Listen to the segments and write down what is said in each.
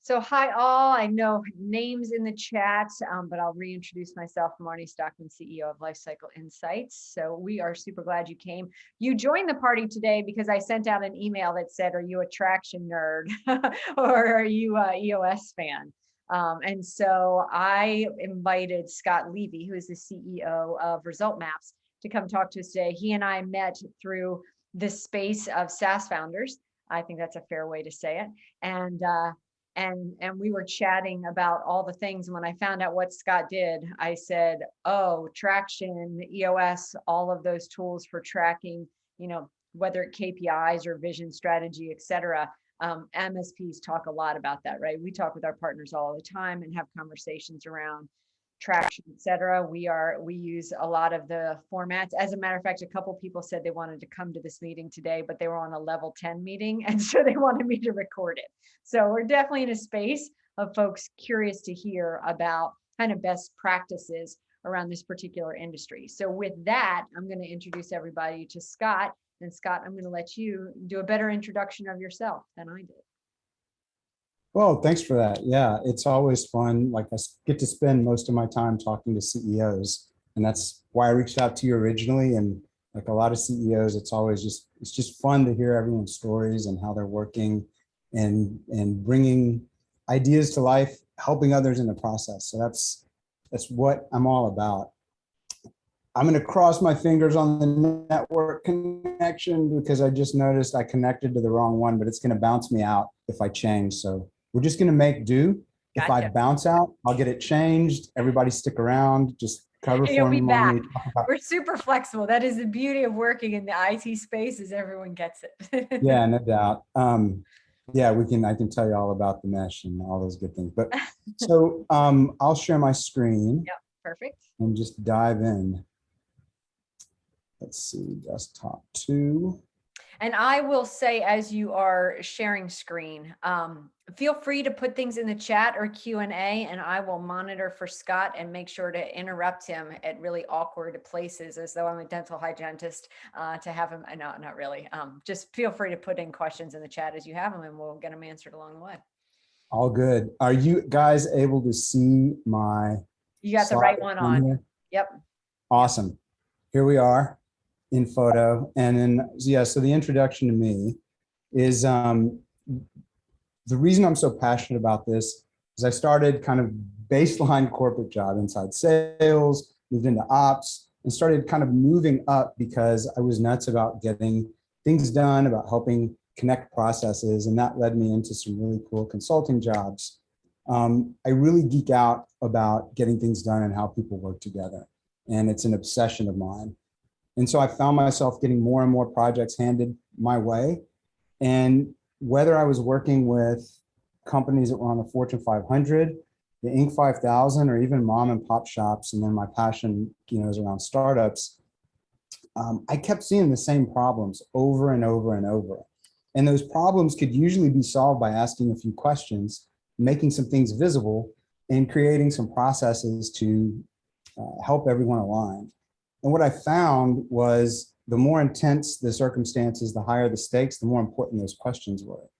So hi all, I know names in the chat, but I'll reintroduce myself, Marnie Stockman, CEO of Lifecycle Insights. So we are super glad you came. You joined the party today because I sent out an email that said, are you a traction nerd or are you a EOS fan? And so I invited Scott Levy, who is the CEO of ResultMaps, to come talk to us today. He and I met through the space of SaaS founders. I think that's a fair way to say it. And we were chatting about all the things. When I found out what Scott did, I said, oh, traction, EOS, all of those tools for tracking, whether it KPIs or vision strategy, et cetera. MSPs talk a lot about that, right? We talk with our partners all the time and have conversations around traction, et cetera. We use a lot of the formats. As a matter of fact, a couple of people said they wanted to come to this meeting today, but they were on a level 10 meeting. And so they wanted me to record it. So we're definitely in a space of folks curious to hear about kind of best practices around this particular industry. So with that, I'm going to introduce everybody to Scott. And Scott, I'm going to let you do a better introduction of yourself than I did. Well, thanks for that. Yeah, it's always fun. Like, I get to spend most of my time talking to CEOs, and that's why I reached out to you originally. And like a lot of CEOs, it's just fun to hear everyone's stories and how they're working and bringing ideas to life, helping others in the process. So that's what I'm all about. I'm going to cross my fingers on the network connection because I just noticed I connected to the wrong one, but it's going to bounce me out if I change. So we're just going to make do. Gotcha. If I bounce out, I'll get it changed. Everybody stick around. Just cover for me. Back. We're super flexible. That is the beauty of working in the IT space, is everyone gets it. Yeah, no doubt. Yeah, I can tell you all about the mesh and all those good things. But so I'll share my screen. Yep, perfect. And just dive in. Let's see, desktop 2. And I will say, as you are sharing screen, feel free to put things in the chat or Q&A, and I will monitor for Scott and make sure to interrupt him at really awkward places, as though I'm a dental hygienist, to have him. No, not really. Just feel free to put in questions in the chat as you have them, and we'll get them answered along the way. All good. Are you guys able to see my? You got the right one on. Here? Yep. Awesome. Here we are in photo. And then, yeah, so the introduction to me is the reason I'm so passionate about this is I started kind of baseline corporate job inside sales, moved into ops, and started kind of moving up because I was nuts about getting things done, about helping connect processes. And that led me into some really cool consulting jobs. I really geek out about getting things done and how people work together. And it's an obsession of mine. And so I found myself getting more and more projects handed my way. And whether I was working with companies that were on the Fortune 500, the Inc. 5000, or even mom and pop shops, and then my passion, is around startups, I kept seeing the same problems over and over and over. And those problems could usually be solved by asking a few questions, making some things visible, and creating some processes to help everyone align. And what I found was the more intense the circumstances, the higher the stakes, the more important those questions were.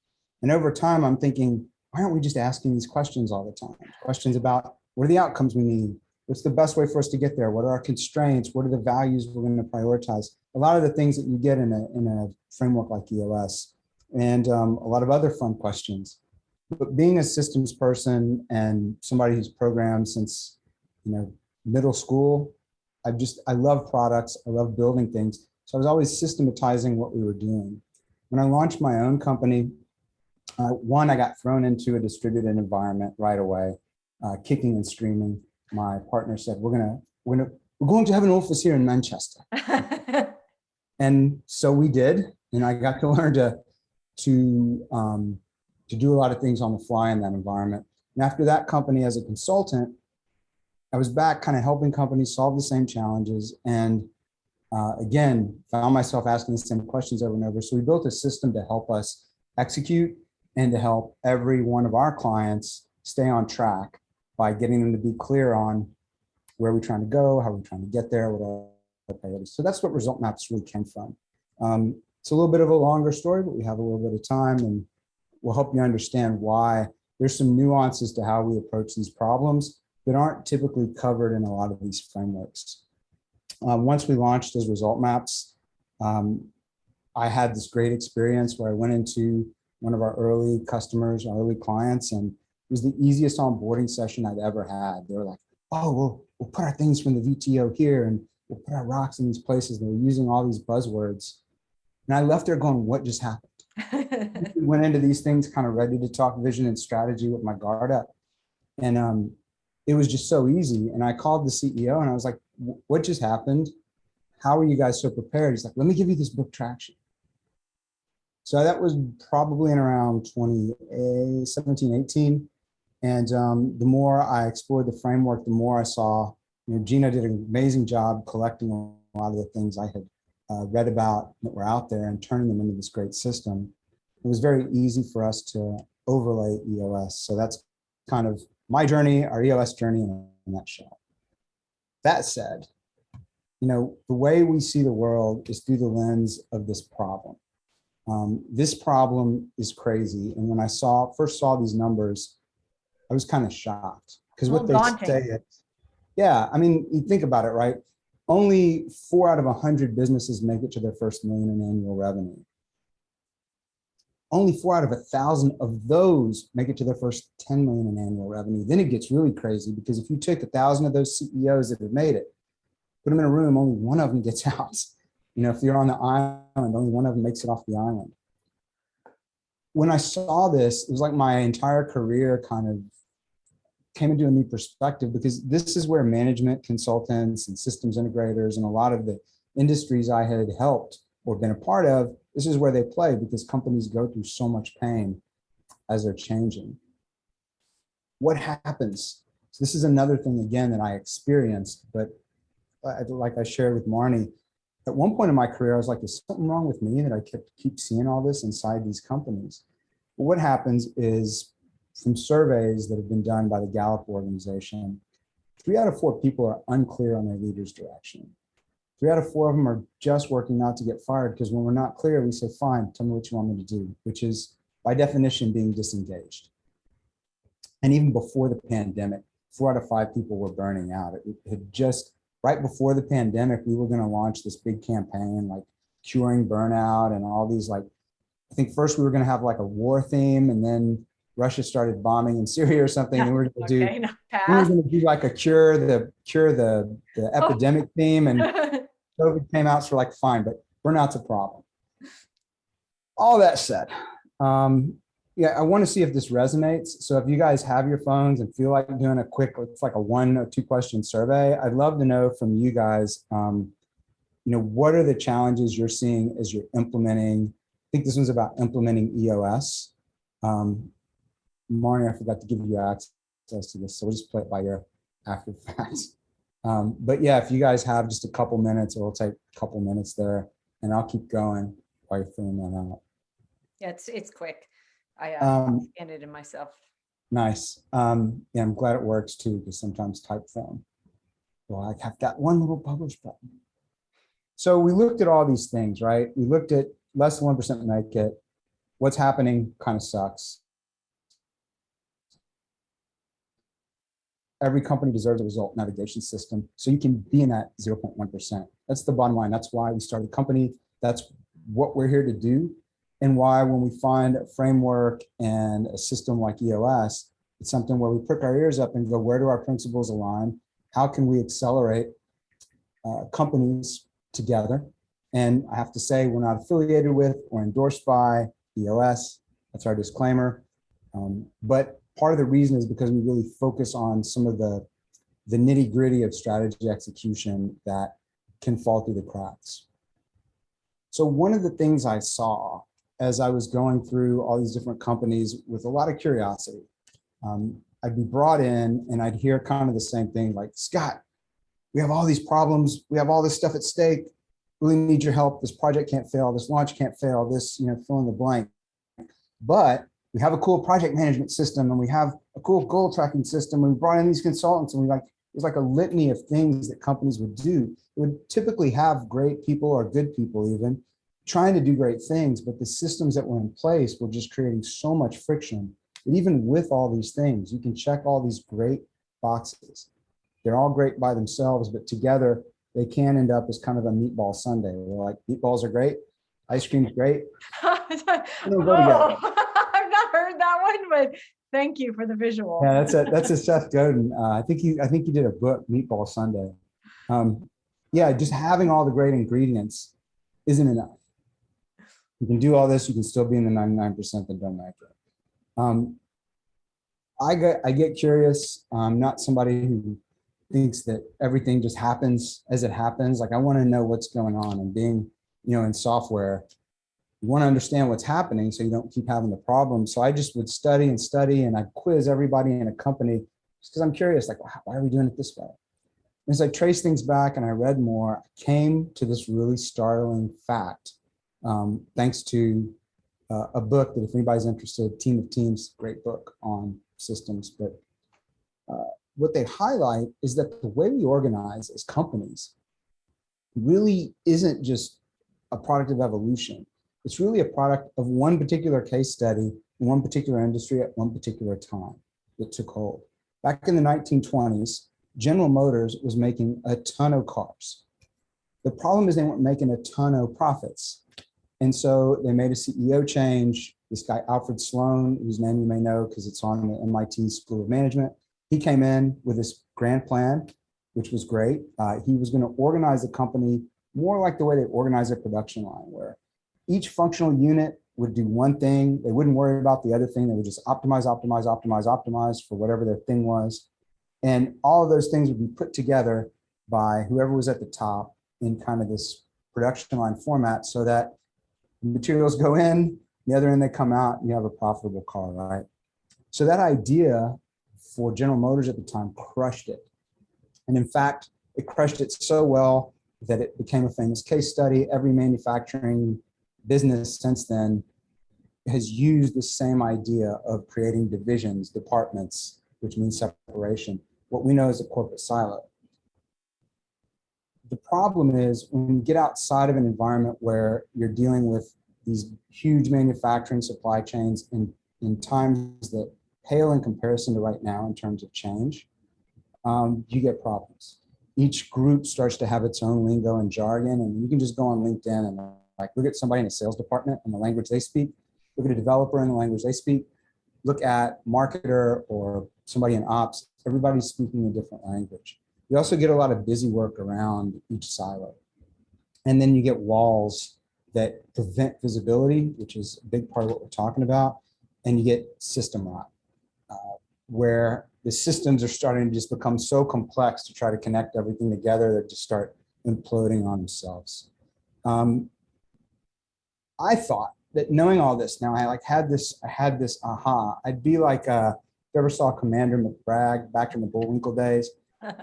And over time, I'm thinking, why aren't we just asking these questions all the time? Questions about what are the outcomes we need? What's the best way for us to get there? What are our constraints? What are the values we're going to prioritize? A lot of the things that you get in a framework like EOS, and a lot of other fun questions. But being a systems person and somebody who's programmed since middle school, I love products. I love building things. So I was always systematizing what we were doing. When I launched my own company, I got thrown into a distributed environment right away, kicking and screaming. My partner said, we're going to have an office here in Manchester. And so we did. And I got to learn to do a lot of things on the fly in that environment. And after that company as a consultant, I was back kind of helping companies solve the same challenges, and again, found myself asking the same questions over and over. So we built a system to help us execute and to help every one of our clients stay on track by getting them to be clear on where we're trying to go, how we're trying to get there, what are our priorities. So that's what ResultMaps really came from. It's a little bit of a longer story, but we have a little bit of time, and we'll help you understand why there's some nuances to how we approach these problems that aren't typically covered in a lot of these frameworks. Once we launched as ResultMaps, I had this great experience where I went into one of our early customers, our early clients, and it was the easiest onboarding session I'd ever had. They were like, oh, we'll put our things from the VTO here and we'll put our rocks in these places. They were using all these buzzwords. And I left there going, what just happened? We went into these things kind of ready to talk vision and strategy with my guard up. And it was just so easy. And I called the CEO and I was like, what just happened? How are you guys so prepared? He's like, let me give you this book traction. So that was probably in around 2017, 18. And the more I explored the framework, the more I saw, Gina did an amazing job collecting a lot of the things I had read about that were out there and turning them into this great system. It was very easy for us to overlay EOS. So that's kind of my journey, our EOS journey in a nutshell. That said, the way we see the world is through the lens of this problem. This problem is crazy. And when I first saw these numbers, I was kind of shocked because what they say is, yeah, I mean, you think about it, right? Only 4 out of 100 businesses make it to their first $1 million in annual revenue. Only 4 out of 1,000 of those make it to their first 10 million in annual revenue. Then it gets really crazy because if you took 1,000 of those CEOs that have made it, put them in a room, only one of them gets out. If you're on the island, only one of them makes it off the island. When I saw this, it was like my entire career kind of came into a new perspective because this is where management consultants and systems integrators and a lot of the industries I had helped or been a part of, this is where they play because companies go through so much pain as they're changing. What happens? So this is another thing, again, that I experienced, but like I shared with Marnie, at one point in my career, I was like, is something wrong with me that I keep seeing all this inside these companies? But what happens is from surveys that have been done by the Gallup organization, 3 out of 4 people are unclear on their leader's direction. 3 out of 4 of them are just working not to get fired because when we're not clear, we say, fine, tell me what you want me to do, which is by definition being disengaged. And even before the pandemic, 4 out of 5 people were burning out. It had just, right before the pandemic, we were going to launch this big campaign like curing burnout and all these, like, I think first we were going to have like a war theme and then Russia started bombing in Syria or something. And we were going to do like a cure the epidemic theme, and COVID came out, so we're like, fine, but burnout's a problem. All that said, yeah, I want to see if this resonates. So if you guys have your phones and feel like doing a quick, it's like a 1 or 2 question survey, I'd love to know from you guys, what are the challenges you're seeing as you're implementing? I think this one's about implementing EOS. Marnie, I forgot to give you access to this, so we'll just play it by ear after the fact. But yeah, if you guys have just a couple minutes, it'll take a couple minutes there, and I'll keep going while you're filling that out. Yeah, it's quick. I scanned it in myself. Nice. Yeah, I'm glad it works too, because sometimes type form. Well, I've got one little publish button. So we looked at all these things, right? We looked at less than 1% make it. What's happening kind of sucks. Every company deserves a result navigation system, so you can be in that 0.1%. That's the bottom line. That's why we started the company. That's what we're here to do. And why when we find a framework and a system like EOS, it's something where we prick our ears up and go, where do our principles align? How can we accelerate companies together? And I have to say, we're not affiliated with or endorsed by EOS. That's our disclaimer. But part of the reason is because we really focus on some of the nitty gritty of strategy execution that can fall through the cracks. So one of the things I saw as I was going through all these different companies with a lot of curiosity, I'd be brought in and I'd hear kind of the same thing, like, Scott, we have all these problems. We have all this stuff at stake. Really need your help. This project can't fail. This launch can't fail. This, fill in the blank. But we have a cool project management system and we have a cool goal tracking system. We brought in these consultants and it was like a litany of things that companies would do. It would typically have great people or good people even trying to do great things, but the systems that were in place were just creating so much friction But even with all these things, you can check all these great boxes. They're all great by themselves, but together they can end up as kind of a meatball sundae. We're like, meatballs are great, ice cream's great. They don't go together. I've not heard that one, but thank you for the visual. Yeah, that's a Seth Godin. I think he did a book, Meatball Sunday. Yeah, just having all the great ingredients isn't enough. You can do all this, you can still be in the 99% that don't make it. I get curious. I'm not somebody who thinks that everything just happens as it happens. Like, I want to know what's going on, and being, in software, you want to understand what's happening so you don't keep having the problem. So I just would study and study, and I'd quiz everybody in a company just because I'm curious, like, why are we doing it this way? And as I traced things back and I read more, I came to this really startling fact, thanks to a book that, if anybody's interested, Team of Teams, great book on systems. But what they highlight is that the way we organize as companies really isn't just a product of evolution. It's really a product of one particular case study in one particular industry at one particular time that took hold. Back in the 1920s, General Motors was making a ton of cars. The problem is they weren't making a ton of profits. And so they made a CEO change. This guy, Alfred Sloan, whose name you may know because it's on the MIT School of Management, he came in with this grand plan, which was great. He was going to organize the company more like the way they organize a production line, where each functional unit would do one thing. They wouldn't worry about the other thing. They would just optimize for whatever their thing was. And all of those things would be put together by whoever was at the top in kind of this production line format, so that materials go in, the other end they come out, and you have a profitable car, right? So that idea for General Motors at the time crushed it. And in fact, it crushed it so well that it became a famous case study. Every manufacturing business since then has used the same idea of creating divisions, departments, which means separation, what we know as a corporate silo. The problem is, when you get outside of an environment where you're dealing with these huge manufacturing supply chains in times that pale in comparison to right now in terms of change, you get problems. Each group starts to have its own lingo and jargon, and you can just go on LinkedIn and look at somebody in a sales department and the language they speak, look at a developer and the language they speak, look at marketer or somebody in ops. Everybody's speaking a different language. You also get a lot of busy work around each silo. And then you get walls that prevent visibility, which is a big part of what we're talking about. And you get system rot, where the systems are starting to just become so complex to try to connect everything together that just start imploding on themselves. I thought that knowing all this, now I had this aha. I'd be like, if you ever saw Commander McBragg back in the Bullwinkle days,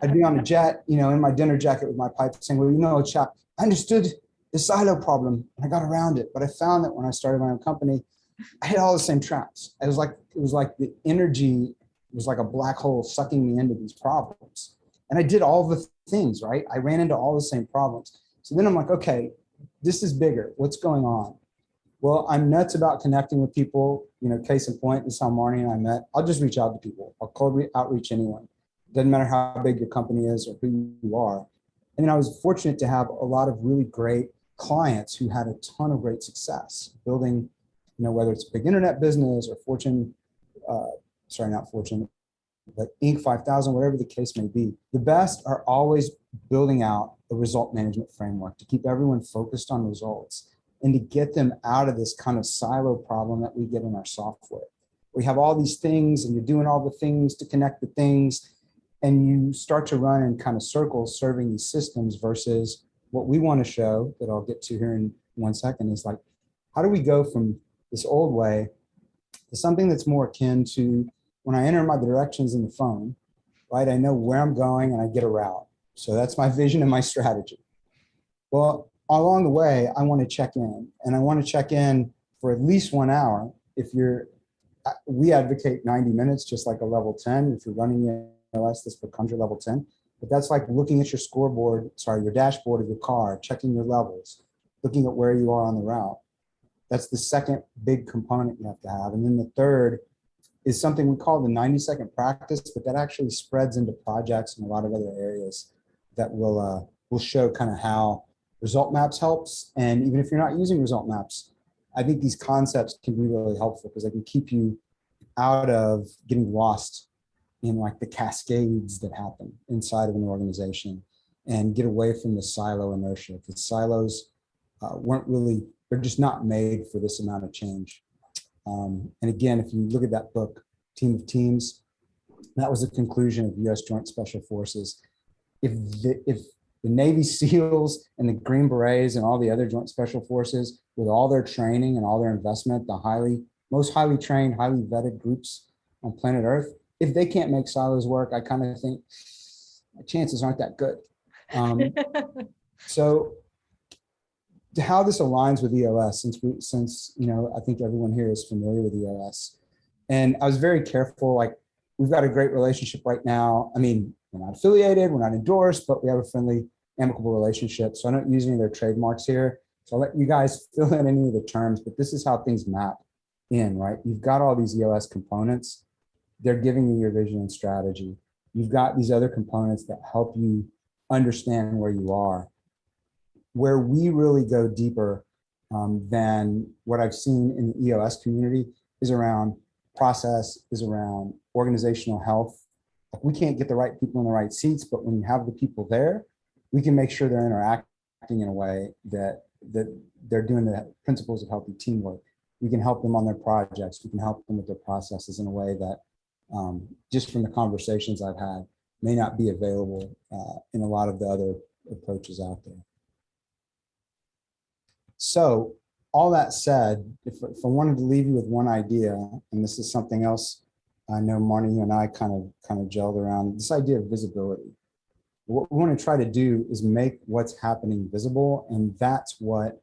I'd be on a jet, in my dinner jacket with my pipe saying, well, chap, I understood the silo problem and I got around it. But I found that when I started my own company, I hit all the same traps. It was like the energy was like a black hole sucking me into these problems. And I did all the things, right? I ran into all the same problems. So then I'm like, okay, this is bigger. What's going on? Well, I'm nuts about connecting with people. Case in point, this is how Marnie and I met. I'll just reach out to people. I'll cold outreach anyone. Doesn't matter how big your company is or who you are. And then I was fortunate to have a lot of really great clients who had a ton of great success building, whether it's a big internet business or not Fortune, but Inc. 5000, whatever the case may be. The best are always building out a result management framework to keep everyone focused on results and to get them out of this kind of silo problem that we get in our software. We have all these things and you're doing all the things to connect the things, and you start to run in kind of circles serving these systems versus what we want to show, that I'll get to here in 1 second, is like, how do we go from this old way to something that's more akin to when I enter my directions in the phone, right? I know where I'm going and I get a route. So that's my vision and my strategy. Well, along the way, I want to check in, and I want to check in for at least 1 hour. We advocate 90 minutes, just like a level 10. If you're running EOS, this becomes your level 10. But that's like looking at your dashboard of your car, checking your levels, looking at where you are on the route. That's the second big component you have to have. And then the third is something we call the 90-second practice, but that actually spreads into projects and a lot of other areas that will show kind of how ResultMaps helps. And even if you're not using ResultMaps, I think these concepts can be really helpful because they can keep you out of getting lost in like the cascades that happen inside of an organization and get away from the silo inertia. The silos they're just not made for this amount of change. And again, if you look at that book, Team of Teams, that was the conclusion of U.S. Joint Special Forces. If the Navy SEALs and the Green Berets and all the other Joint Special Forces, with all their training and all their investment, the most highly trained, highly vetted groups on planet Earth, if they can't make silos work, I kind of think chances aren't that good. So how this aligns with EOS, since I think everyone here is familiar with EOS, and I was very careful. Like, we've got a great relationship right now. I mean, we're not affiliated, we're not endorsed, but we have a friendly, amicable relationship. So I don't use any of their trademarks here. So I'll let you guys fill in any of the terms, but this is how things map in, right? You've got all these EOS components. They're giving you your vision and strategy. You've got these other components that help you understand where you are. Where we really go deeper than what I've seen in the EOS community is around process, is around organizational health. Like, we can't get the right people in the right seats, but when you have the people there, we can make sure they're interacting in a way that they're doing the principles of healthy teamwork. We can help them on their projects. We can help them with their processes in a way that just from the conversations I've had may not be available in a lot of the other approaches out there. So all that said, if I wanted to leave you with one idea, and this is something else I know Marnie, you and I kind of gelled around, this idea of visibility. What we want to try to do is make what's happening visible, and that's what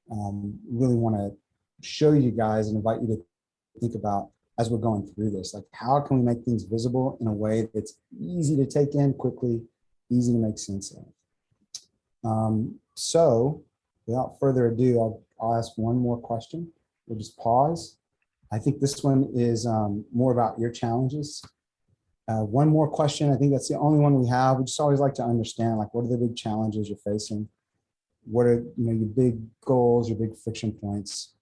really want to show you guys and invite you to think about as we're going through this. Like, how can we make things visible in a way that's easy to take in quickly, easy to make sense of? So without further ado, I'll ask one more question. We'll just pause. I think this one is more about your challenges. One more question. I think that's the only one we have. We just always like to understand, like, what are the big challenges you're facing? What are your big goals, your big friction points?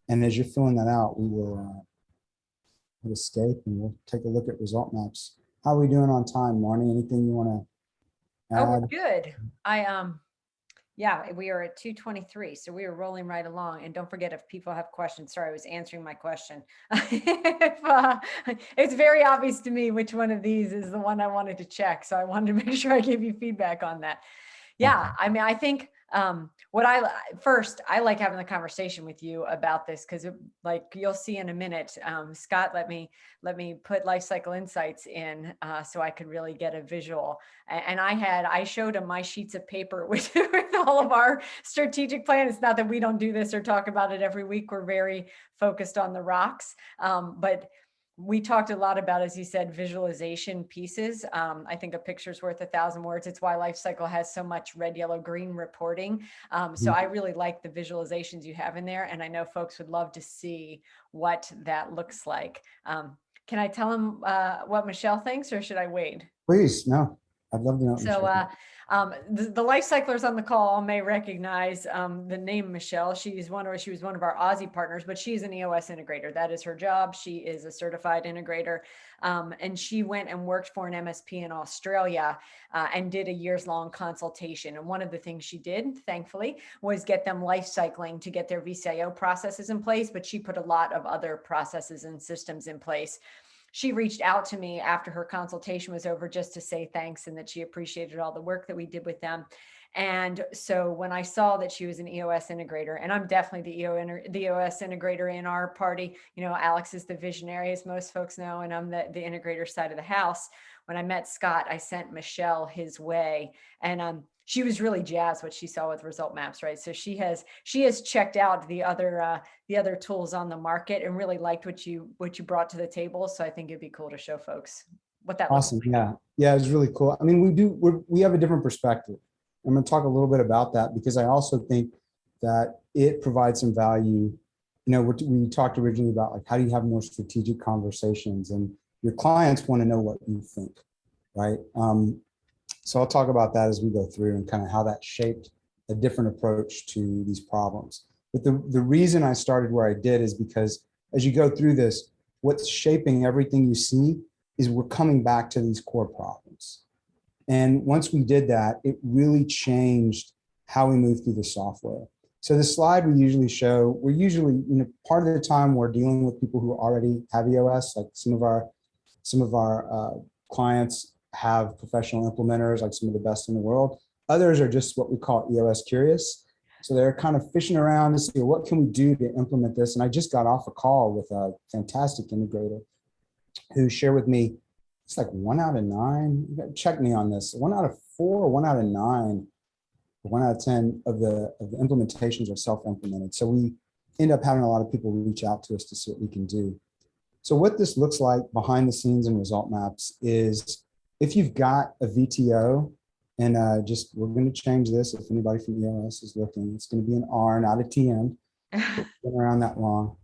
And as you're filling that out, we will hit escape and we'll take a look at ResultMaps. How are we doing on time, Marnie? Anything you want to add? Oh, we're good. Yeah, we are at 2:23, so we are rolling right along. And don't forget, if people have questions, sorry, I was answering my question. It's very obvious to me which one of these is the one I wanted to check. So I wanted to make sure I gave you feedback on that. Yeah, I mean, I think I like having the conversation with you about this because, like you'll see in a minute, Scott let me put Lifecycle Insights in so I could really get a visual. And I showed him my sheets of paper with all of our strategic plan. It's not that we don't do this or talk about it every week. We're very focused on the rocks, but we talked a lot about, as you said, visualization pieces. I think a picture's worth 1,000 words. It's why Lifecycle has so much red, yellow, green reporting. So I really like the visualizations you have in there. And I know folks would love to see what that looks like. Can I tell them what Michelle thinks, or should I wait? Please, no. I'd love to know. So the life cyclers on the call may recognize the name Michelle. She was one of our Aussie partners, but she's an EOS integrator. That is her job. She is a certified integrator. And she went and worked for an MSP in Australia and did a years-long consultation. And one of the things she did, thankfully, was get them life cycling to get their VCIO processes in place, but she put a lot of other processes and systems in place. She reached out to me after her consultation was over just to say thanks and that she appreciated all the work that we did with them. And so when I saw that she was an EOS integrator, and I'm definitely the EOS integrator in our party, Alex is the visionary, as most folks know, and I'm the integrator side of the house. When I met Scott, I sent Michelle his way, and she was really jazzed what she saw with ResultMaps, right? So she has checked out the other tools on the market and really liked what you brought to the table. So I think it'd be cool to show folks what that awesome. looks like. Yeah, it's really cool. I mean, we have a different perspective. I'm going to talk a little bit about that because I also think that it provides some value we talked originally about like, how do you have more strategic conversations, and your clients want to know what you think, right? So I'll talk about that as we go through and kind of how that shaped a different approach to these problems. But the reason I started where I did is because as you go through this, what's shaping everything you see is we're coming back to these core problems. And once we did that, it really changed how we move through the software. So the slide we usually show, we're usually, part of the time we're dealing with people who already have EOS, like some of our clients have professional implementers, like some of the best in the world. Others are just what we call EOS curious. So they're kind of fishing around to see what can we do to implement this. And I just got off a call with a fantastic integrator who shared with me, it's like 1 out of 9. You got to check me on this. 1 out of 4, 1 out of 9, 1 out of 10 of the implementations are self-implemented. So we end up having a lot of people reach out to us to see what we can do. So what this looks like behind the scenes in ResultMaps is if you've got a VTO, and we're going to change this. If anybody from EOS is looking, it's going to be an R, not a TN. It's been around that long.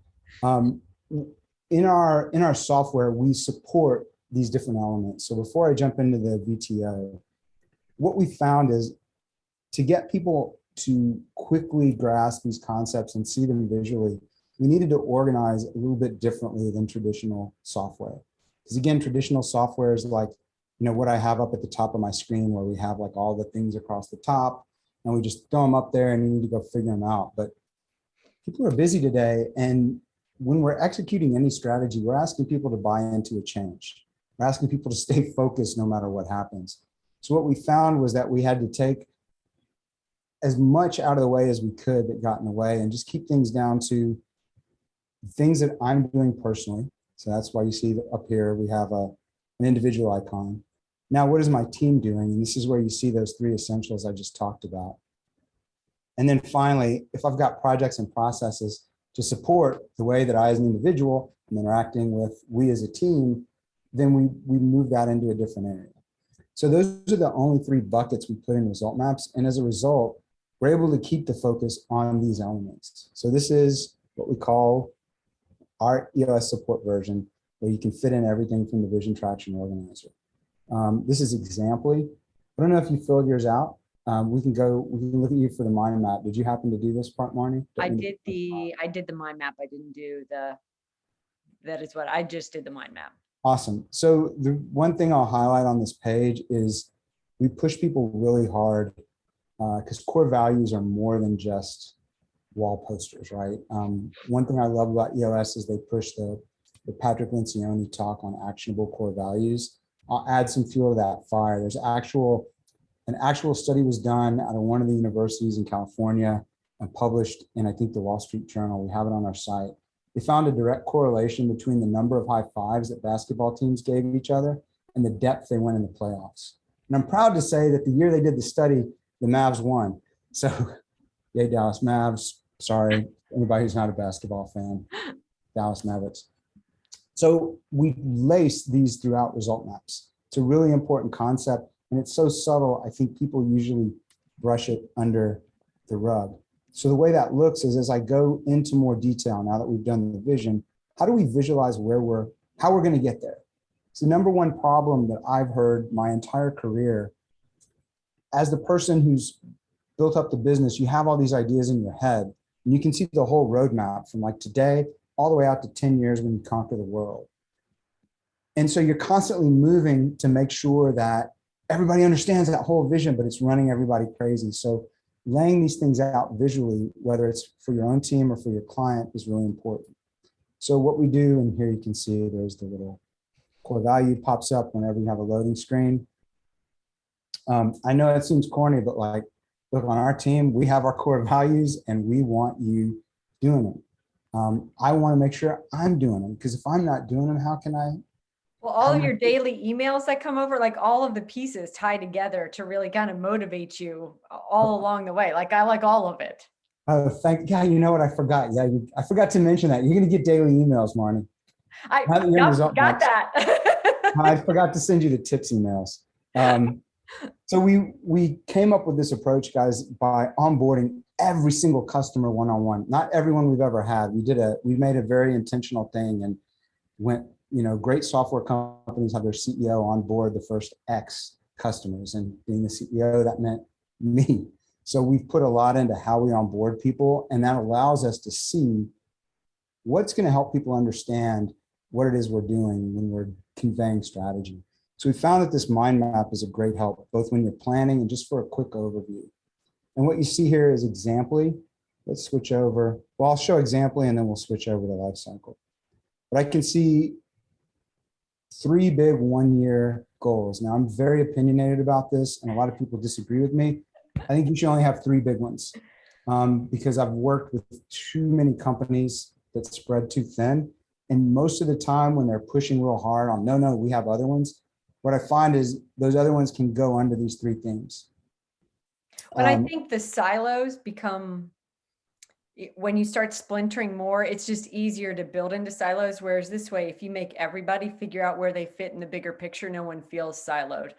In our software, we support these different elements. So before I jump into the VTO, what we found is to get people to quickly grasp these concepts and see them visually, we needed to organize a little bit differently than traditional software. Because again, traditional software is like, what I have up at the top of my screen, where we have like all the things across the top and we just throw them up there and you need to go figure them out. But people are busy today. And when we're executing any strategy, we're asking people to buy into a change. We're asking people to stay focused no matter what happens. So what we found was that we had to take as much out of the way as we could that got in the way and just keep things down to things that I'm doing personally. So that's why you see up here, we have an individual icon. Now, what is my team doing? And this is where you see those 3 essentials I just talked about. And then finally, if I've got projects and processes to support the way that I as an individual am interacting with we as a team, then we move that into a different area. So those are the only 3 buckets we put in ResultMaps. And as a result, we're able to keep the focus on these elements. So this is what we call our EOS support version, where you can fit in everything from the vision traction organizer. This is examply. I don't know if you filled yours out. We can look at you for the mind map. Did you happen to do this part, Marnie? I did the mind map. I didn't do I just did the mind map. Awesome. So the one thing I'll highlight on this page is we push people really hard because core values are more than just wall posters, right? One thing I love about EOS is they push the Patrick Lencioni talk on actionable core values. I'll add some fuel to that fire. There's an actual study was done out of one of the universities in California and published in, I think, the Wall Street Journal. We have it on our site. They found a direct correlation between the number of high fives that basketball teams gave each other and the depth they went in the playoffs. And I'm proud to say that the year they did the study, the Mavs won. So, yay, Dallas Mavs. Sorry, anybody who's not a basketball fan, Dallas Mavericks. So we lace these throughout ResultMaps. It's a really important concept, and it's so subtle, I think people usually brush it under the rug. So the way that looks is as I go into more detail, now that we've done the vision, how do we visualize how we're going to get there? It's the number one problem that I've heard my entire career. As the person who's built up the business, you have all these ideas in your head, and you can see the whole roadmap from like today all the way out to 10 years when you conquer the world. And so you're constantly moving to make sure that everybody understands that whole vision, but it's running everybody crazy. So laying these things out visually, whether it's for your own team or for your client, is really important. So what we do, and here you can see there's the little core value pops up whenever you have a loading screen. I know it seems corny, but like, look, on our team, we have our core values and we want you doing them. I want to make sure I'm doing them, because if I'm not doing them, how can I? Well, all of your daily emails that come over, like all of the pieces tie together to really kind of motivate you all along the way. Like I like all of it. Oh, you know what? I forgot. Yeah, I forgot to mention that. You're going to get daily emails, Marnie. I got that. I forgot to send you the tips emails. So we came up with this approach, guys, by onboarding every single customer one-on-one. Not everyone we've ever had. We made a very intentional thing and went, great software companies have their CEO on board the first X customers, and being the CEO, that meant me. So we've put a lot into how we onboard people, and that allows us to see what's going to help people understand what it is we're doing when we're conveying strategy. So we found that this mind map is a great help, both when you're planning and just for a quick overview. And what you see here is examply. Let's switch over. Well, I'll show examply and then we'll switch over to life cycle. But I can see 3 big 1-year goals. Now, I'm very opinionated about this, and a lot of people disagree with me. I think you should only have 3 big ones because I've worked with too many companies that spread too thin. And most of the time when they're pushing real hard on, no, we have other ones, what I find is those other ones can go under these 3 themes. But I think the silos become, when you start splintering more, it's just easier to build into silos. Whereas this way, if you make everybody figure out where they fit in the bigger picture, no one feels siloed.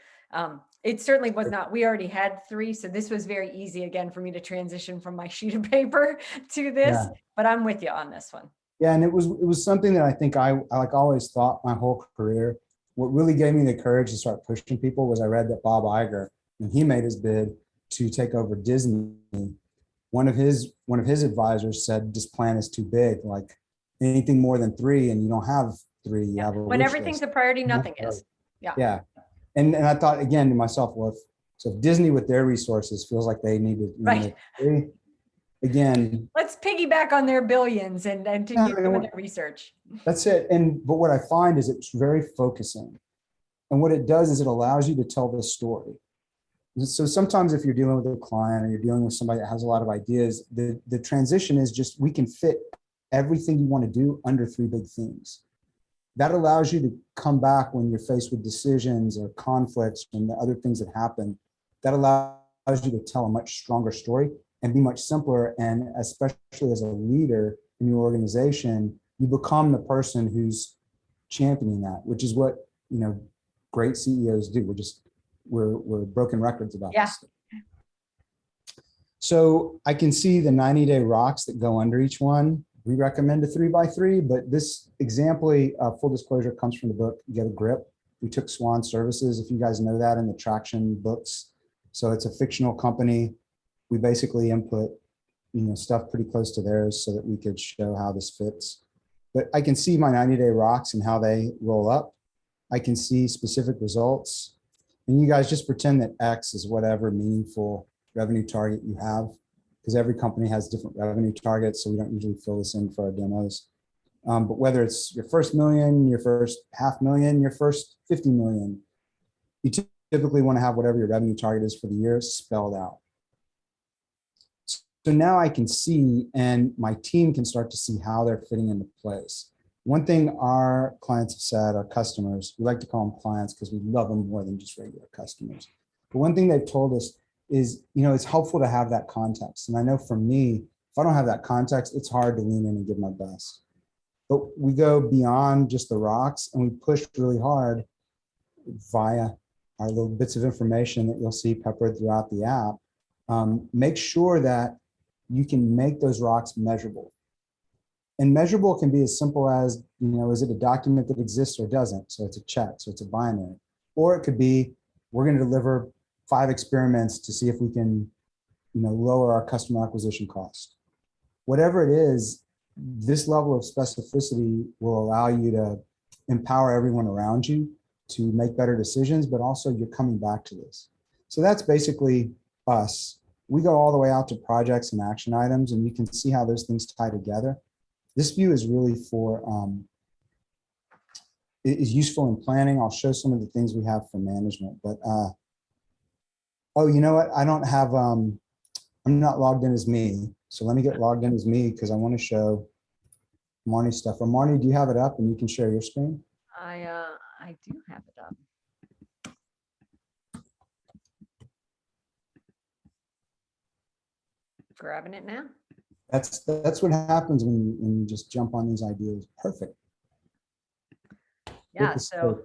It certainly was not. We already had 3, so this was very easy again for me to transition from my sheet of paper to this. Yeah. But I'm with you on this one. Yeah, and it was something that I think I like always thought my whole career. What really gave me the courage to start pushing people was I read that Bob Iger, when he made his bid to take over Disney, one of his advisors said, this plan is too big. Like anything more than 3, and you don't have 3. You have a when everything's list. A priority, nothing is. Yeah. Yeah. And I thought again to myself, well, if Disney with their resources feels like they need to, right. 3, again, let's piggyback on their billions and to keep doing their research. That's it. But what I find is it's very focusing. And what it does is it allows you to tell the story. So sometimes if you're dealing with a client or you're dealing with somebody that has a lot of ideas, the transition is just, we can fit everything you want to do under 3 big themes. That allows you to come back when you're faced with decisions or conflicts and the other things that happen. That allows you to tell a much stronger story and be much simpler. And especially as a leader in your organization, you become the person who's championing that, which is what, great CEOs do. We're broken records about this. So I can see the 90-day rocks that go under each one. We recommend a 3x3, but this example, full disclosure, comes from the book Get a Grip. We took Swan Services, if you guys know that, in the Traction books. So it's a fictional company. We basically input, stuff pretty close to theirs so that we could show how this fits. But I can see my 90-day rocks and how they roll up. I can see specific results. And you guys just pretend that X is whatever meaningful revenue target you have, because every company has different revenue targets, so we don't usually fill this in for our demos. But whether it's your first million, your first $500,000, your first 50 million, you typically want to have whatever your revenue target is for the year spelled out. So now I can see, and my team can start to see how they're fitting into place. One thing our clients have said, our customers, we like to call them clients because we love them more than just regular customers. But one thing they've told us is, it's helpful to have that context. And I know for me, if I don't have that context, it's hard to lean in and give my best. But we go beyond just the rocks and we push really hard via our little bits of information that you'll see peppered throughout the app. Make sure that you can make those rocks measurable. And measurable can be as simple as, is it a document that exists or doesn't? So it's a check, so it's a binary. Or it could be, we're going to deliver 5 experiments to see if we can, lower our customer acquisition cost. Whatever it is, this level of specificity will allow you to empower everyone around you to make better decisions, but also you're coming back to this. So that's basically us. We go all the way out to projects and action items, and you can see how those things tie together. This view is really is useful in planning. I'll show some of the things we have for management, but oh, you know what? I don't have, I'm not logged in as me. So let me get logged in as me because I want to show Marnie stuff. Or Marnie, do you have it up and you can share your screen? I do have it up. Grabbing it now. That's what happens when you just jump on these ideas. Perfect. Yeah, so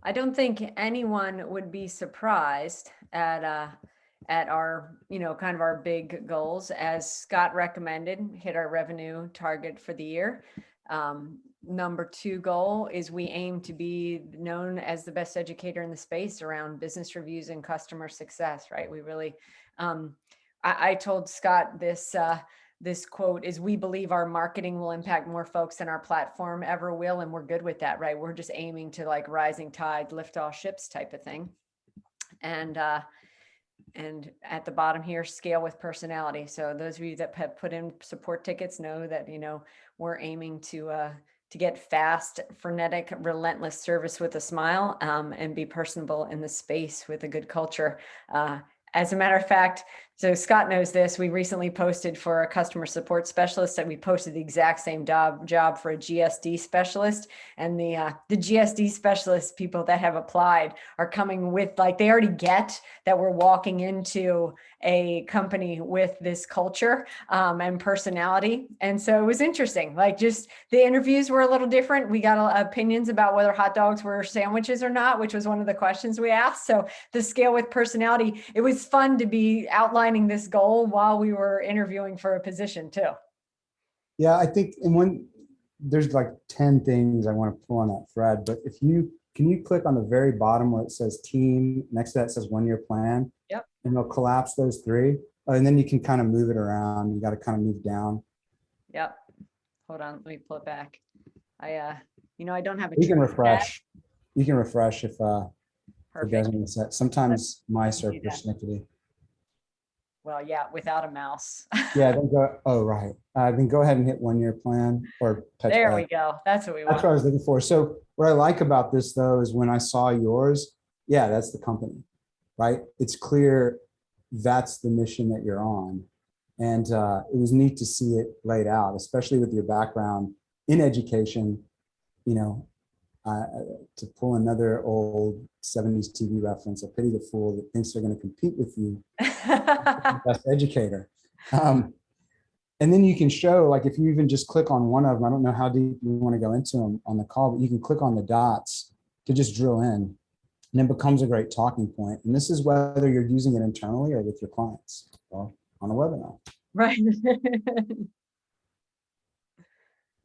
I don't think anyone would be surprised at our, kind of our big goals. As Scott recommended, hit our revenue target for the year. Number 2 goal is we aim to be known as the best educator in the space around business reviews and customer success, right? We really, I told Scott this quote is, we believe our marketing will impact more folks than our platform ever will. And we're good with that, right? We're just aiming to like rising tide, lift all ships type of thing. And at the bottom here, scale with personality. So those of you that have put in support tickets know that, we're aiming to get fast, frenetic, relentless service with a smile, and be personable in the space with a good culture. As a matter of fact, so Scott knows this, we recently posted for a customer support specialist, and we posted the exact same job for a GSD specialist. And the GSD specialist people that have applied are coming with, like, they already get that we're walking into a company with this culture and personality. And so it was interesting. Like, just the interviews were a little different. We got opinions about whether hot dogs were sandwiches or not, which was one of the questions we asked. So the scale with personality, it was fun to be outlining this goal while we were interviewing for a position too. Yeah, I think, and when there's like 10 things I want to pull on that thread, but can you click on the very bottom where it says team, next to that says 1-year plan? Yep. And it'll collapse those 3. And then you can kind of move it around. You got to kind of move down. Yep. Hold on, let me pull it back. I don't have a. You can refresh. You can refresh if it doesn't set. Sometimes mice are persnickety. Well, yeah, without a mouse. Yeah, then go. Oh, right. Then go ahead and hit 1-year plan or touch. There we go. That's what we want. That's what I was looking for. So what I like about this though is when I saw yours, yeah, that's the company, right? It's clear that's the mission that you're on. And it was neat to see it laid out, especially with your background in education, to pull another old 70s TV reference, a pity the fool that thinks they're going to compete with you, best educator. And then you can show, like, if you even just click on one of them, I don't know how deep you want to go into them on the call, but you can click on the dots to just drill in, and it becomes a great talking point. And this is whether you're using it internally or with your clients, or on a webinar. Right.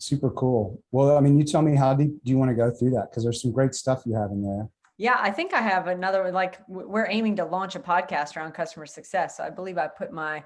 Super cool. Well, I mean, you tell me, how deep do you want to go through that? Because there's some great stuff you have in there. Yeah, I think I have another, like, we're aiming to launch a podcast around customer success. So I believe I put my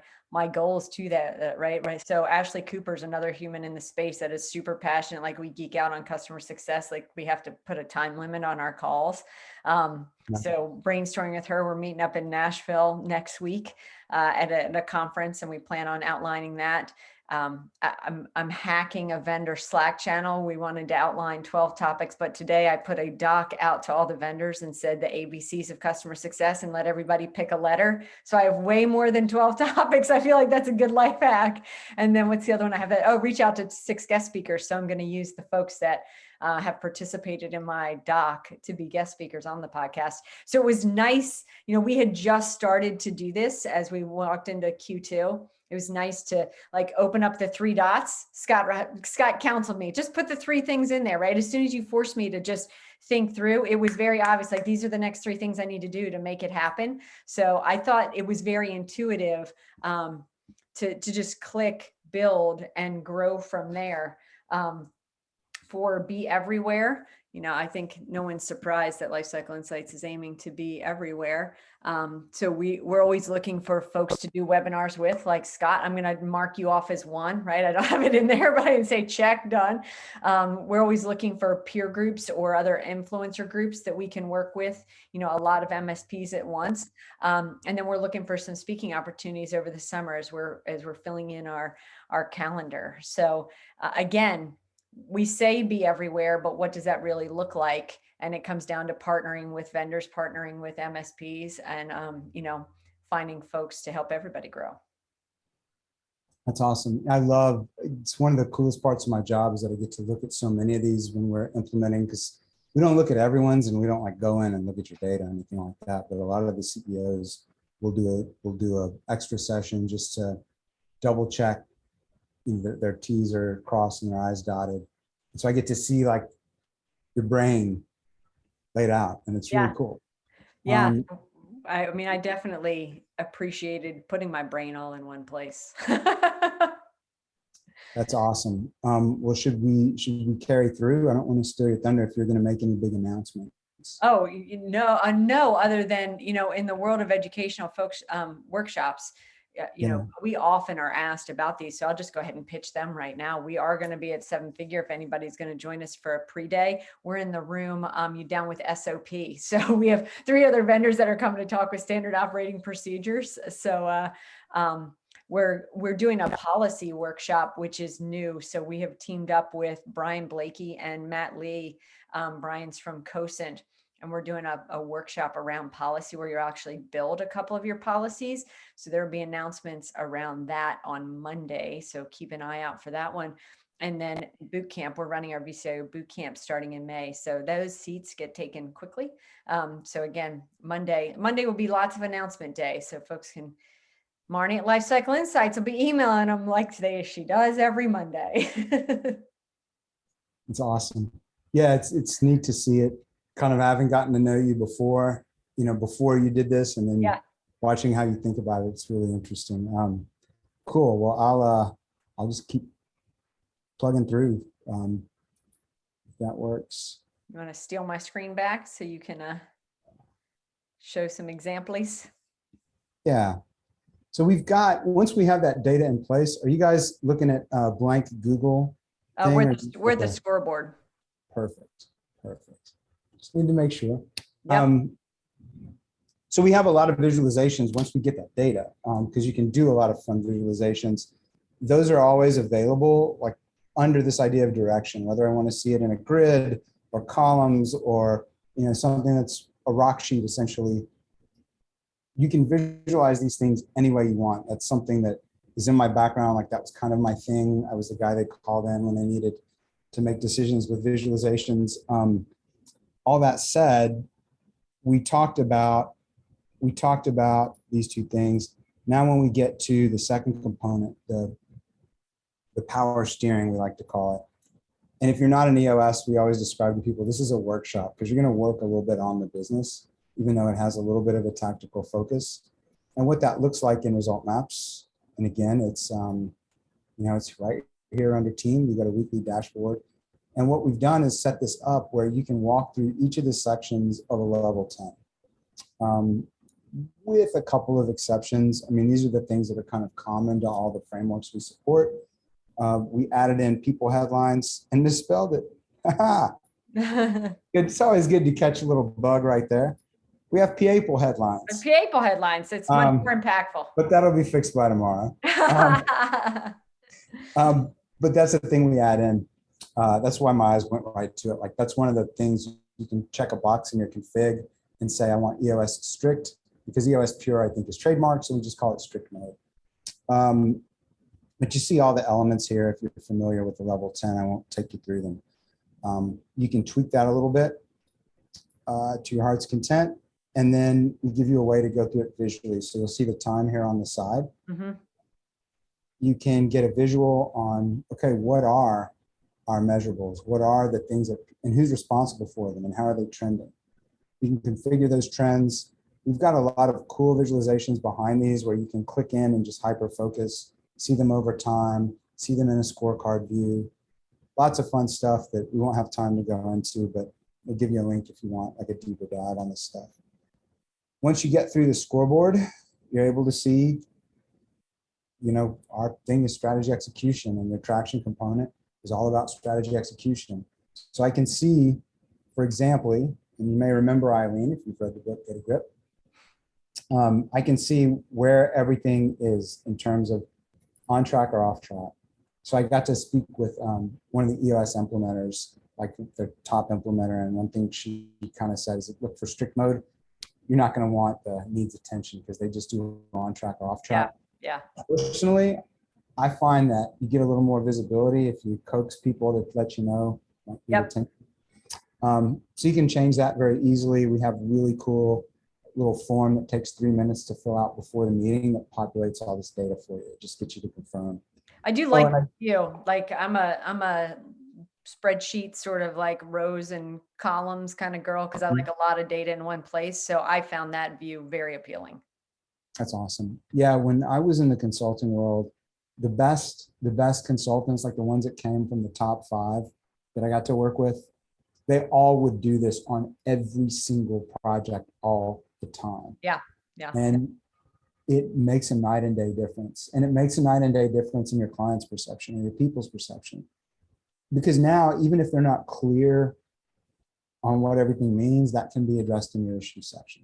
goals to that, right? So Ashley Cooper's another human in the space that is super passionate. Like, we geek out on customer success. Like, we have to put a time limit on our calls. So brainstorming with her, we're meeting up in Nashville next week at a conference, and we plan on outlining that. I'm hacking a vendor Slack channel. We wanted to outline 12 topics, but today I put a doc out to all the vendors and said the ABCs of customer success, and let everybody pick a letter. So I have way more than 12 topics. I feel like that's a good life hack. And then what's the other one I have? Reach out to 6 guest speakers. So I'm going to use the folks that have participated in my doc to be guest speakers on the podcast. So it was nice. We had just started to do this as we walked into Q2. It was nice to, like, open up the 3 dots. Scott counseled me, just put the 3 things in there, right? As soon as you forced me to just think through, it was very obvious, like, these are the next 3 things I need to do to make it happen. So I thought it was very intuitive to just click, build, and grow from there. For be everywhere, I think no one's surprised that Lifecycle Insights is aiming to be everywhere. So we're always looking for folks to do webinars with, like Scott. I'm going to mark you off as one, right? I don't have it in there, but I can say check, done. We're always looking for peer groups or other influencer groups that we can work with, a lot of MSPs at once. And then we're looking for some speaking opportunities over the summer as we're filling in our calendar. So again, we say be everywhere, but what does that really look like? And it comes down to partnering with vendors, partnering with MSPs, and finding folks to help everybody grow. That's awesome. It's one of the coolest parts of my job is that I get to look at so many of these when we're implementing, because we don't look at everyone's, and we don't like go in and look at your data or anything like that. But a lot of the CEOs will do a extra session just to double check their T's are crossed and their I's dotted. And so I get to see, like, your brain laid out, and it's really cool. Yeah. I mean, I definitely appreciated putting my brain all in one place. That's awesome. Well, should we carry through? I don't want to steal your thunder if you're going to make any big announcements. Oh, no, other than, in the world of educational folks, workshops, we often are asked about these. So I'll just go ahead and pitch them right now. We are going to be at 7 Figure. If anybody's going to join us for a pre-day, we're in the room, you down with SOP. So we have 3 other vendors that are coming to talk with standard operating procedures. So, we're doing a policy workshop, which is new. So we have teamed up with Brian Blakey and Matt Lee. Brian's from COSINT, and we're doing a workshop around policy where you actually build a couple of your policies. So there will be announcements around that on Monday. So keep an eye out for that one. And then boot camp, we're running our VCIO boot camp starting in May. So those seats get taken quickly. So again, Monday will be lots of announcement day. So folks can, Marnie at Lifecycle Insights will be emailing them like today, she does every Monday. It's awesome. Yeah, it's neat to see it. Kind of having gotten to know you before, before you did this, and then watching how you think about it. It's really interesting. Cool. Well, I'll just keep plugging through. If that works. You want to steal my screen back so you can show some examples? Yeah. So once we have that data in place, are you guys looking at blank Google? We're the scoreboard. Perfect. Just need to make sure. Yep. So we have a lot of visualizations once we get that data, because you can do a lot of fun visualizations. Those are always available, like under this idea of direction, whether I want to see it in a grid or columns or something that's a rock sheet essentially. You can visualize these things any way you want. That's something that is in my background. Like that was kind of my thing. I was the guy they called in when they needed to make decisions with visualizations. All that said, we talked about these 2 things. Now, when we get to the second component, the power steering, we like to call it. And if you're not an EOS, we always describe to people, this is a workshop because you're going to work a little bit on the business, even though it has a little bit of a tactical focus. And what that looks like in ResultMaps. And again, it's, it's right here under team. We've got a weekly dashboard. And what we've done is set this up where you can walk through each of the sections of a level 10. With a couple of exceptions. I mean, these are the things that are kind of common to all the frameworks we support. We added in people headlines and misspelled it. It's always good to catch a little bug right there. We have PAPL headlines. PAPL headlines. It's much more impactful. But that'll be fixed by tomorrow. But that's the thing we add in. That's why my eyes went right to it. Like that's one of the things you can check a box in your config and say, I want EOS strict, because EOS pure, I think, is trademarked. So we just call it strict mode. But you see all the elements here. If you're familiar with the level 10, I won't take you through them. You can tweak that a little bit to your heart's content. And then we give you a way to go through it visually. So you'll see the time here on the side. Mm-hmm. You can get a visual on, okay, what are our measurables? What are the things that, and who's responsible for them, and how are they trending? You can configure those trends. We've got a lot of cool visualizations behind these where you can click in and just hyper focus, see them over time, see them in a scorecard view. Lots of fun stuff that we won't have time to go into, but we'll give you a link if you want like a deeper dive on this stuff. Once you get through the scoreboard, you're able to see, our thing is strategy execution, and the traction component is all about strategy execution. So I can see, for example, and you may remember Eileen, if you've read the book, Get a Grip. I can see where everything is in terms of on track or off track. So I got to speak with one of the EOS implementers, like the top implementer, and one thing she kind of said is, look, for strict mode, you're not going to want the needs attention because they just do on track or off track. Yeah. Personally, I find that you get a little more visibility if you coax people to let you know. So you can change that very easily. We have really cool little form that takes 3 minutes to fill out before the meeting that populates all this data for you. It just gets you to confirm. I do like you. Like I'm a spreadsheet sort of like rows and columns kind of girl because I like a lot of data in one place. So I found that view very appealing. That's awesome. Yeah, when I was in the consulting world, the best consultants, like the ones that came from the top 5 that I got to work with, they all would do this on every single project all the time. Yeah. Yeah. And it makes a night and day difference. And it makes a night and day difference in your client's perception and your people's perception. Because now, even if they're not clear on what everything means, that can be addressed in your issue section.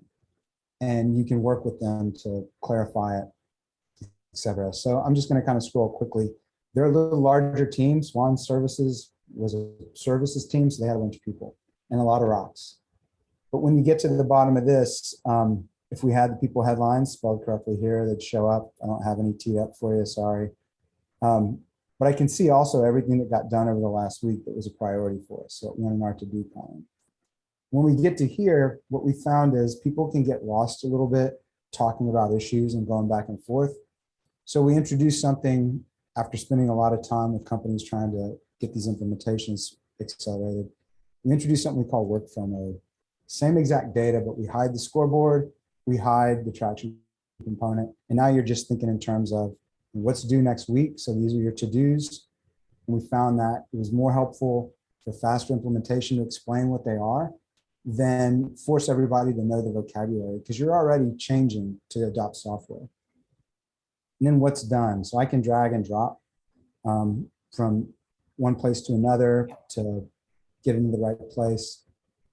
And you can work with them to clarify it, etc. So I'm just going to kind of scroll quickly. There are a little larger teams. One services was a services team, so they had a bunch of people and a lot of rocks. But when you get to the bottom of this, if we had the people headlines spelled correctly here, they'd show up. I don't have any teed up for you, sorry. But I can see also everything that got done over the last week that was a priority for us. So it went in our to-do column. When we get to here, what we found is people can get lost a little bit talking about issues and going back and forth. So we introduced something after spending a lot of time with companies trying to get these implementations accelerated. We introduced something we call workflow mode. Same exact data, but we hide the scoreboard, we hide the traction component, and now you're just thinking in terms of what's due next week. So these are your to-dos. And we found that it was more helpful for faster implementation to explain what they are than force everybody to know the vocabulary, because you're already changing to adopt software. And then what's done. So I can drag and drop from one place to another to get into the right place.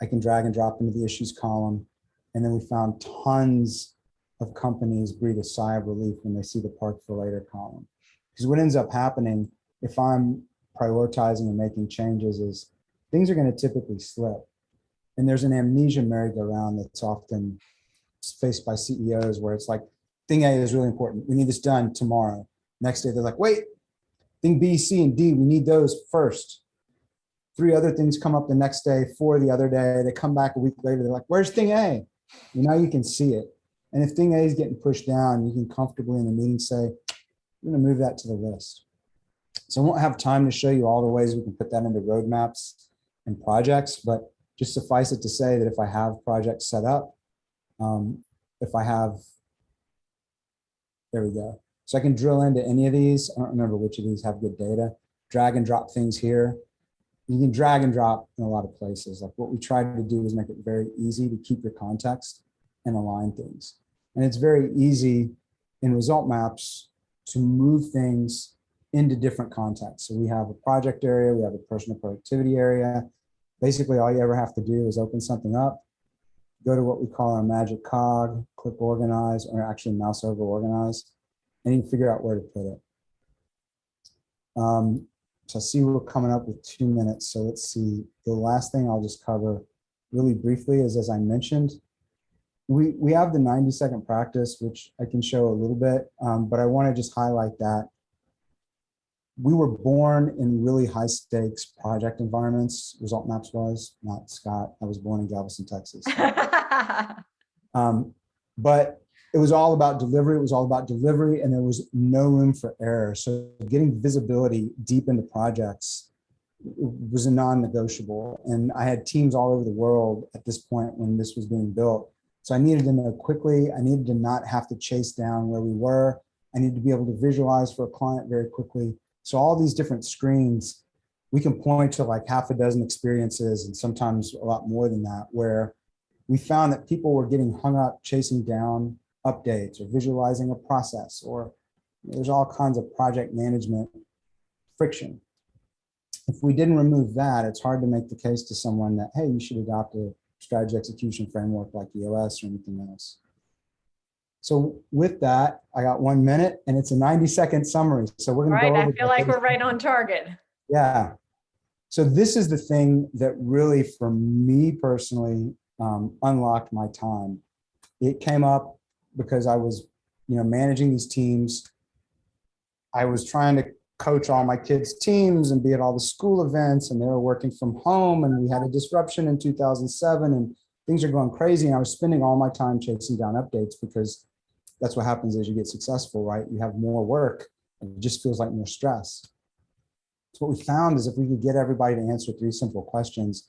I can drag and drop into the issues column. And then we found tons of companies breathe a sigh of relief when they see the park for later column. Because what ends up happening if I'm prioritizing and making changes is things are going to typically slip. And there's an amnesia merry-go-round that's often faced by CEOs where it's like, thing A is really important. We need this done tomorrow. Next day, they're like, wait, thing B, C, and D, we need those first. 3 other things come up the next day, 4 the other day. They come back a week later. They're like, where's thing A? And now you can see it. And if thing A is getting pushed down, you can comfortably in the meeting say, I'm going to move that to the list. So I won't have time to show you all the ways we can put that into roadmaps and projects, but just suffice it to say that if I have projects set up, if I have, there we go. So I can drill into any of these. I don't remember which of these have good data. Drag and drop things here. You can drag and drop in a lot of places. Like what we tried to do is make it very easy to keep your context and align things. And it's very easy in ResultMaps to move things into different contexts. So we have a project area, we have a personal productivity area. Basically, all you ever have to do is open something up, go to what we call our magic cog, click organize, or actually mouse over organize, and you can figure out where to put it. So I see we're coming up with 2 minutes. So let's see. The last thing I'll just cover really briefly is, as I mentioned, we have the 90-second practice, which I can show a little bit, but I want to just highlight that we were born in really high stakes project environments. ResultMaps was, not Scott. I was born in Galveston, Texas. But it was all about delivery. It was all about delivery, and there was no room for error. So getting visibility deep into projects was a non-negotiable. And I had teams all over the world at this point when this was being built. So I needed to know quickly. I needed to not have to chase down where we were. I needed to be able to visualize for a client very quickly. So all these different screens, we can point to like half a dozen experiences and sometimes a lot more than that, where we found that people were getting hung up chasing down updates or visualizing a process, or there's all kinds of project management friction. If we didn't remove that, it's hard to make the case to someone that, hey, you should adopt a strategy execution framework like EOS or anything else. So with that, I got 1 minute and it's a 90-second summary. So we're going to go over. I feel like we're right on target. Yeah. So this is the thing that really, for me personally, unlocked my time. It came up because I was, managing these teams. I was trying to coach all my kids' teams and be at all the school events, and they were working from home, and we had a disruption in 2007, and things are going crazy. And I was spending all my time chasing down updates because that's what happens as you get successful, right? You have more work and it just feels like more stress. So what we found is if we could get everybody to answer 3 simple questions,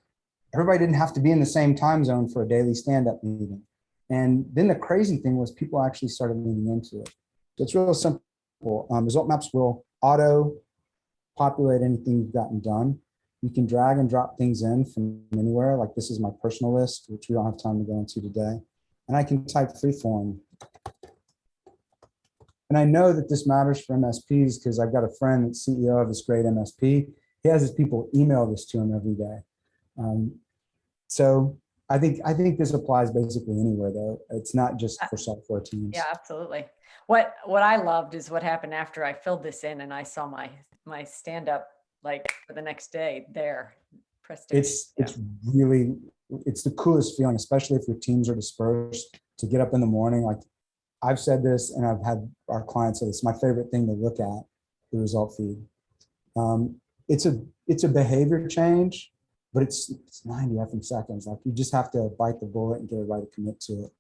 everybody didn't have to be in the same time zone for a daily stand-up meeting. And then the crazy thing was people actually started leaning into it. So it's real simple. ResultMaps will auto populate anything you've gotten done. You can drag and drop things in from anywhere. Like this is my personal list, which we don't have time to go into today. And I can type freeform. And I know that this matters for MSPs because I've got a friend that's CEO of this great MSP. He has his people email this to him every day. So I think this applies basically anywhere, though. It's not just for software teams. Yeah, absolutely. What I loved is what happened after I filled this in and I saw my stand up like for the next day there. It's the coolest feeling, especially if your teams are dispersed, to get up in the morning. Like I've said this and I've had our clients say this, my favorite thing to look at, the result feed. It's a behavior change, but it's 90 effing seconds. Like you just have to bite the bullet and get everybody to commit to it.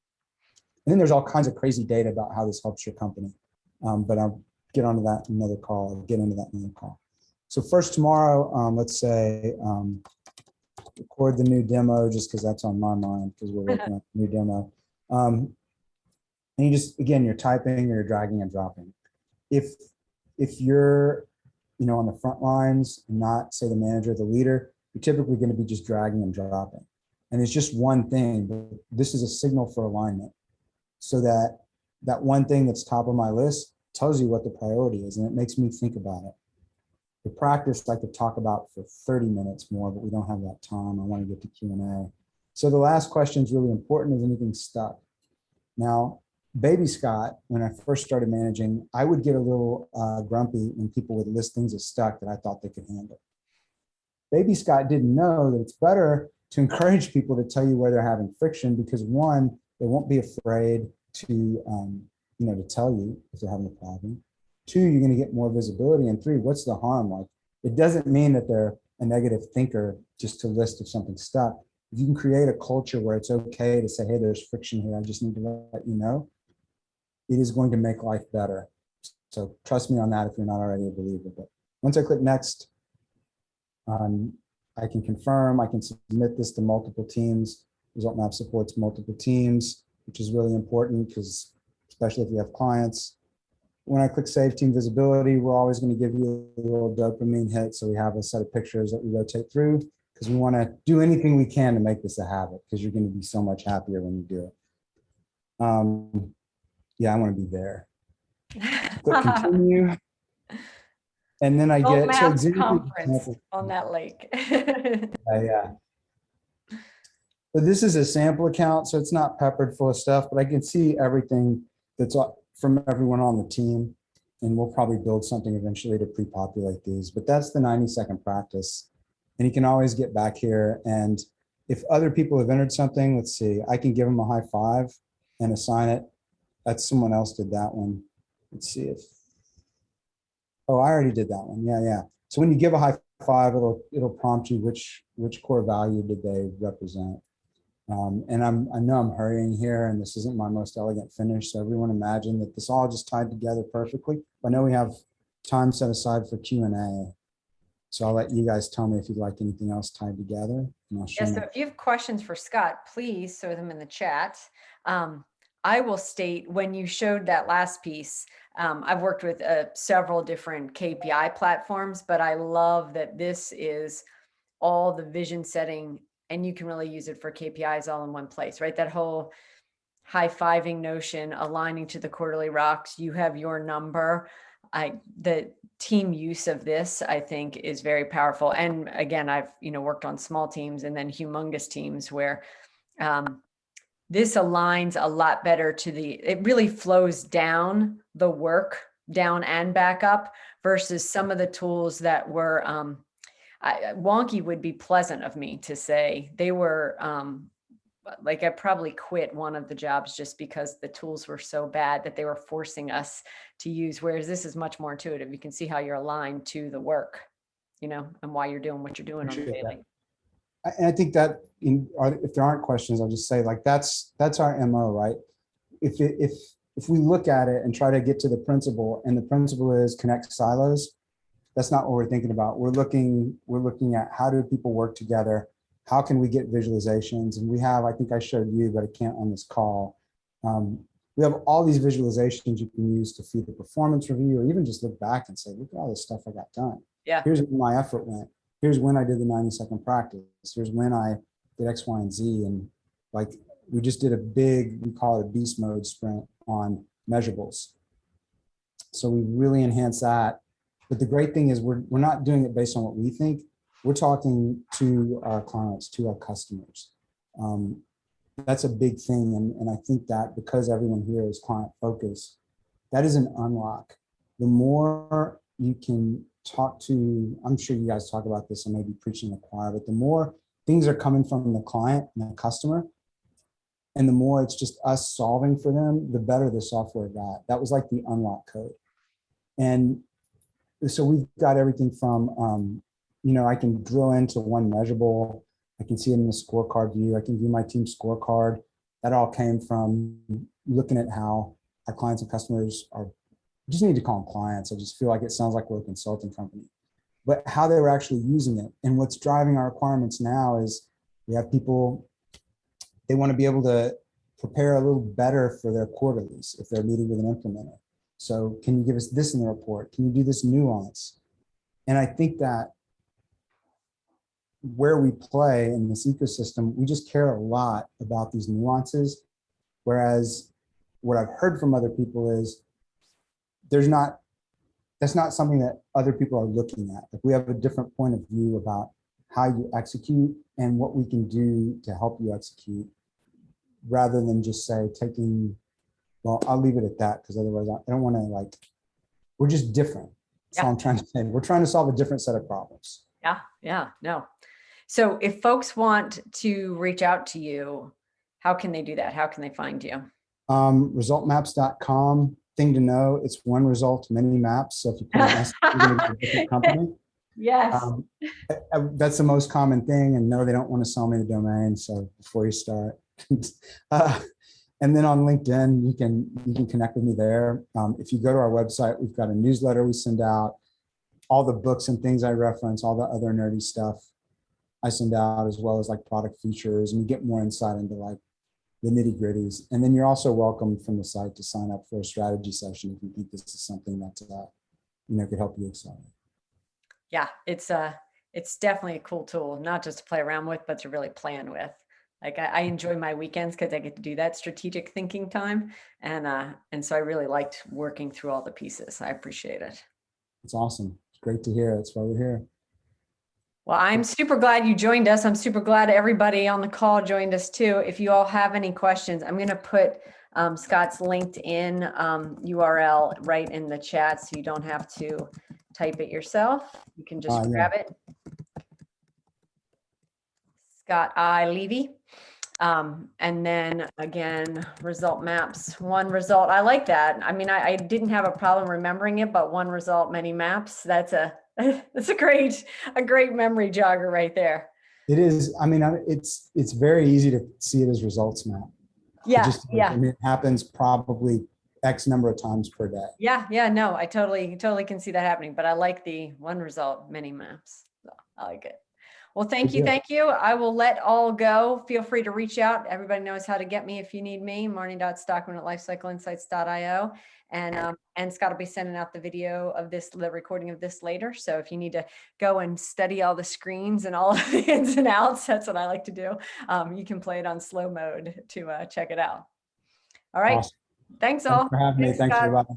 And then there's all kinds of crazy data about how this helps your company. But I'll get onto that in another call. I'll get into that in another call. So first tomorrow, let's say record the new demo just because that's on my mind because we're working on the new demo. And you just, again, you're typing, you're dragging and dropping. If you're, on the front lines, not say the manager, the leader, you're typically going to be just dragging and dropping. And it's just one thing, but this is a signal for alignment. So that one thing that's top of my list tells you what the priority is, and it makes me think about it. The practice I could talk about for 30 minutes more, but we don't have that time. I want to get to Q&A. So the last question is really important. Is anything stuck? Now, Baby Scott, when I first started managing, I would get a little grumpy when people would list things as stuck that I thought they could handle. Baby Scott didn't know that it's better to encourage people to tell you where they're having friction because one, they won't be afraid to, to tell you if they're having a problem. 2, you're going to get more visibility. And 3, what's the harm? Like, it doesn't mean that they're a negative thinker just to list if something's stuck. If you can create a culture where it's okay to say, hey, there's friction here, I just need to let you know, it is going to make life better. So trust me on that if you're not already a believer. But once I click next, I can confirm, I can submit this to multiple teams. ResultMaps supports multiple teams, which is really important because especially if you have clients. When I click Save Team Visibility, we're always going to give you a little dopamine hit. So we have a set of pictures that we rotate through because we want to do anything we can to make this a habit because you're going to be so much happier when you do it. Yeah, I want to be there. Click Continue. And then I get so conference on that lake. Yeah. So this is a sample account, so it's not peppered full of stuff, but I can see everything that's from everyone on the team, and we'll probably build something eventually to pre-populate these, but that's the 90-second practice. And you can always get back here, and if other people have entered something, let's see, I can give them a high five and assign it. That's someone else did that one. Let's see if, oh, I already did that one. Yeah. So when you give a high five, it'll prompt you which core value did they represent. And I know I'm hurrying here and this isn't my most elegant finish. So everyone imagine that this all just tied together perfectly. I know we have time set aside for Q&A. So I'll let you guys tell me if you'd like anything else tied together. And I'll so if you have questions for Scott, please throw them in the chat. I will state when you showed that last piece, I've worked with several different KPI platforms, but I love that this is all the vision setting and you can really use it for KPIs all in one place, right? That whole high-fiving notion, aligning to the quarterly rocks, you have your number. The team use of this, I think, is very powerful. And again, I've worked on small teams and then humongous teams where this aligns a lot better to it really flows down the work, down and back up, versus some of the tools that were wonky would be pleasant of me to say. They were like I probably quit one of the jobs just because the tools were so bad that they were forcing us to use, whereas this is much more intuitive. You can see how you're aligned to the work, and why you're doing what you're doing on the daily. And I think that if there aren't questions, I'll just say like that's our MO, right? If we look at it and try to get to the principle, and the principle is connect silos, That's not what we're thinking about. We're looking at how do people work together? How can we get visualizations? And we have, I think I showed you, but I can't on this call. We have all these visualizations you can use to feed the performance review, or even just look back and say, look at all this stuff I got done. Yeah. Here's where my effort went. Here's when I did the 90-second practice. Here's when I did X, Y, and Z. And like, we just did a big, we call it a beast mode sprint on measurables. So we really enhance that. But the great thing is we're not doing it based on what we think. We're talking to our clients, to our customers. That's a big thing. And I think that because everyone here is client focused, that is an unlock. The more you can talk to, I'm sure you guys talk about this and maybe preaching the choir, but the more things are coming from the client and the customer, and the more it's just us solving for them, the better the software got. That was like the unlock code. And so we've got everything from, I can drill into one measurable. I can see it in the scorecard view. I can view my team scorecard. That all came from looking at how our clients and customers are, I just need to call them clients. I just feel like it sounds like we're a consulting company, but how they were actually using it. And what's driving our requirements now is we have people, they want to be able to prepare a little better for their quarterlies if they're meeting with an implementer. So can you give us this in the report? Can you do this nuance? And I think that where we play in this ecosystem, we just care a lot about these nuances. Whereas what I've heard from other people is that's not something that other people are looking at. Like, we have a different point of view about how you execute and what we can do to help you execute, rather than just say well, I'll leave it at that, because otherwise I don't want to, we're just different. That's all I'm trying to say. We're trying to solve a different set of problems. Yeah, no. So if folks want to reach out to you, how can they do that? How can they find you? ResultMaps.com. Thing to know, it's one result, many maps. So if you put an S, you're going to get a different company. Yes. That's the most common thing. And no, they don't want to sell me the domain. So before you start, and then on LinkedIn, you can connect with me there. If you go to our website, we've got a newsletter we send out, all the books and things I reference, all the other nerdy stuff I send out, as well as product features, and we get more insight into the nitty gritties. And then you're also welcome from the site to sign up for a strategy session if you think this is something that could help you accelerate. Yeah, it's definitely a cool tool, not just to play around with, but to really plan with. I enjoy my weekends because I get to do that strategic thinking time. And so I really liked working through all the pieces. I appreciate it. It's awesome. It's great to hear. That's why we're here. Well, I'm super glad you joined us. I'm super glad everybody on the call joined us too. If you all have any questions, I'm going to put Scott's LinkedIn URL right in the chat, so you don't have to type it yourself. You can just grab it. Scott Levy. And then again, result maps, one result. I like that. I mean, I didn't have a problem remembering it, but one result, many maps. That's a great memory jogger right there. It is. I mean, it's very easy to see it as results map. Yeah. I mean, it happens probably X number of times per day. Yeah. No, I totally can see that happening, but I like the one result, many maps. So I like it. Well, thank you. I will let all go. Feel free to reach out. Everybody knows how to get me if you need me. Marnie.Stockman@lifecycleinsights.io. And Scott will be sending out the video of the recording of this later. So if you need to go and study all the screens and all of the ins and outs, that's what I like to do. You can play it on slow mode to check it out. All right. Awesome. Thanks all. Thanks for having me. Thanks, everybody.